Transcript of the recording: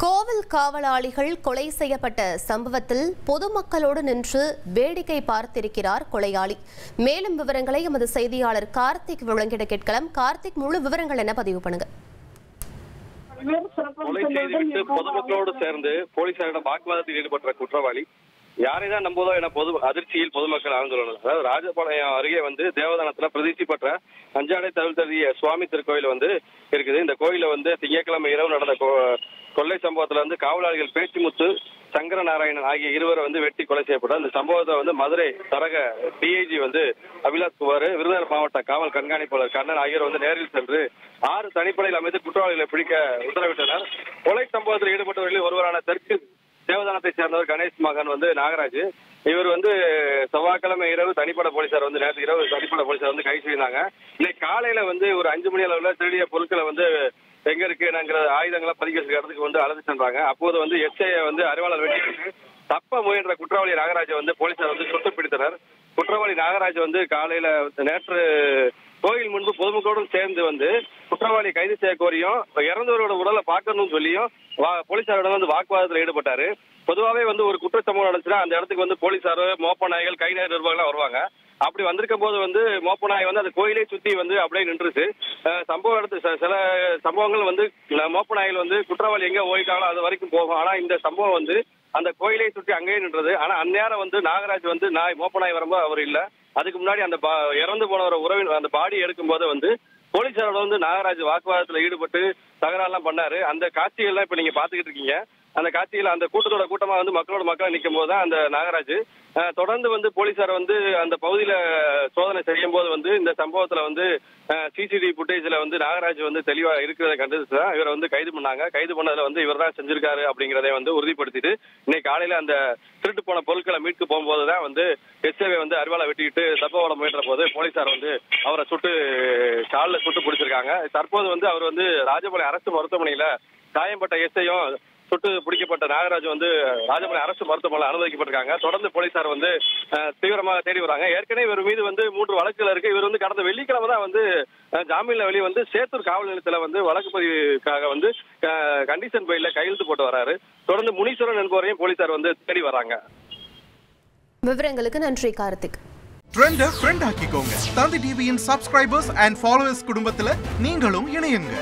கோவில் காவலாளிகள் கொலை செய்யப்பட்ட சம்பவத்தில் பொதுமக்களோடு நின்று வேடிக்கை பார்த்திருக்கிறார் கொலையாளி. மேலும் விவரங்களை எமது செய்தியாளர் கார்த்திக் வழங்கிட கேட்கலாம். கார்த்திக், முழு விவரங்கள் என்ன பதிவு பண்ணுங்க. கொலை செய்துவிட்டு பொதுமக்களோடு சேர்ந்து போலீசாரிடம் வாக்குவாதத்தில் ஈடுபட்ட குற்றவாளி யாரை தான் நம்புவதோ என அதிர்ச்சியில் பொதுமக்கள் ஆழ்ந்துள்ளனர். அதாவது ராஜபாளையம் அருகே தேவதானத்துல பிரதிஷ்டி பெற்ற அஞ்சாடை தவிர்த்தறிய சுவாமி திருக்கோயில் இருக்குது. இந்த கோயில திங்கட்கிழமை இரவு நடந்த கொள்ளை சம்பவத்துல காவலாளிகள் பேச்சிமுத்து சங்கர நாராயணன் ஆகிய இருவரை வெட்டி கொலை செய்யப்பட்டார். இந்த சம்பவத்தை மதுரை தரக டிஐஜி அபிலாஷ் குமார், விருதுநகர் மாவட்ட காவல் கண்காணிப்பாளர் கண்ணன் ஆகியோர் நேரில் சென்று 6 தனிப்படையில் அமைத்து குற்றவாளிகளை பிடிக்க உத்தரவிட்டனர். கொலை சம்பவத்தில் ஈடுபட்டவர்களில் ஒருவரான தெற்கு தேவதானத்தை சேர்ந்தவர் கணேஷ் மகன் நாகராஜ். இவர் செவ்வாய்க்கிழமை இரவு தனிப்படை போலீசார் நேற்று இரவு தனிப்படை போலீசார் கைது செய்தாங்க. இன்னைக்கு காலையில ஒரு 5 மணி அளவுல திருடிய பொருட்களை எங்க இருக்கு ஆயுதங்களை பதிக்க இடத்துக்கு அழைத்து சென்றாங்க. அப்போது எஸ்ஐ அறிவாளர் வெட்டி தப்ப முயன்ற குற்றவாளி நாகராஜ் போலீசார் சுட்டு பிடித்தனர். குற்றவாளி நாகராஜ் காலையில நேற்று கோயில் முன்பு பொதுமக்களோடு சேர்ந்து குற்றவாளி கைது செய்ய கோரியும் இறந்தவரோட உடலை பார்க்கணும்னு சொல்லியும் போலீசாரோட வாக்குவாதத்தில் ஈடுபட்டாரு. பொதுவாகவே ஒரு குற்றச்சம்பவம் நடந்துச்சுன்னா அந்த இடத்துக்கு போலீசார், மோப்ப நாய்கள், கை நாய் நிர்வாகம் வருவாங்க. அப்படி வந்திருக்கும் போது மோப்ப நாய் அந்த கோயிலே சுத்தி அப்படியே நின்றுச்சு. சம்பவம் எடுத்து சில சம்பவங்கள் மோப்ப நாய்கள் குற்றவாளி எங்க ஓடிட்டாங்களோ அது வரைக்கும் போகும். ஆனா இந்த சம்பவம் அந்த கோயிலை சுற்றி அங்கேயே நின்றது. ஆனா அந்நேரம் நாகராஜ் நாய் மோப்ப நாய் வரும்போது அவர் இல்ல. அதுக்கு முன்னாடி அந்த இறந்து போனவர உறவின் அந்த பாடி எடுக்கும் போது போலீசாரோட நாகராஜ் வாக்குவாதத்துல ஈடுபட்டு தகராறுலாம் பண்ணாரு. அந்த காட்சிகள்லாம் இப்ப நீங்க பாத்துக்கிட்டு இருக்கீங்க. அந்த காட்சியில அந்த கூட்டமா மக்களோட மக்கள் நிற்கும் போதுதான் அந்த நாகராஜ் தொடர்ந்து போலீசார் அந்த பகுதியில சோதனை செய்யும் போது இந்த சம்பவத்துல சிசிடிவி புட்டேஜ்ல நாகராஜ் தெளிவா இருக்கிறத கண்டுதான் இவரை கைது பண்ணாங்க. கைது பண்ணதுல இவர் தான் செஞ்சிருக்காரு அப்படிங்கறதை உறுதிப்படுத்திட்டு இன்னைக்கு காலையில அந்த திருட்டு போன பொருட்களை மீட்க போகும்போதுதான் எஸ்ஏவை அறிவாளை வெட்டிக்கிட்டு தப்ப முயன்ற போது போலீசார் அவரை காலில் சுட்டு பிடிச்சிருக்காங்க. தற்போது அவர் ராஜபாளையம் அரசு மருத்துவமனையில காயம்பட்ட எஸ்ஐயும் சுட்டு பிடிக்கப்பட்ட நாகராஜ் ராஜபாளையம் அரசு மருத்துவமனையில் அனுமதிக்கப்பட்டிருக்காங்க. தொடர்ந்து போலீசார் தீவிரமாக தேடி வராங்க. ஏற்கனவே இவர் மீது 3 வழக்குகள் இருக்கு. இவர் கடந்த வெள்ளிக்கிழமை தான் ஜாமீன்ல வெளியே சேத்தூர் காவல் நிலையத்துல வழக்கு பதிவுக்காக கண்டிஷன் பெயில்ல கையெழுத்து போட்டு வராரு. தொடர்ந்து முனீஸ்வரன் என்பவரையும் போலீசார் தேடி வராங்க. விவரங்களுக்கு நன்றி கார்த்திக். ட்ரெண்ட ஃப்ரெண்ட் ஆக்கிக்கோங்க. தந்தி டிவியின் சப்ஸ்கிரைபர்ஸ் அண்ட் ஃபாலோவர்ஸ் குடும்பத்துல நீங்களும் இணையுங்க.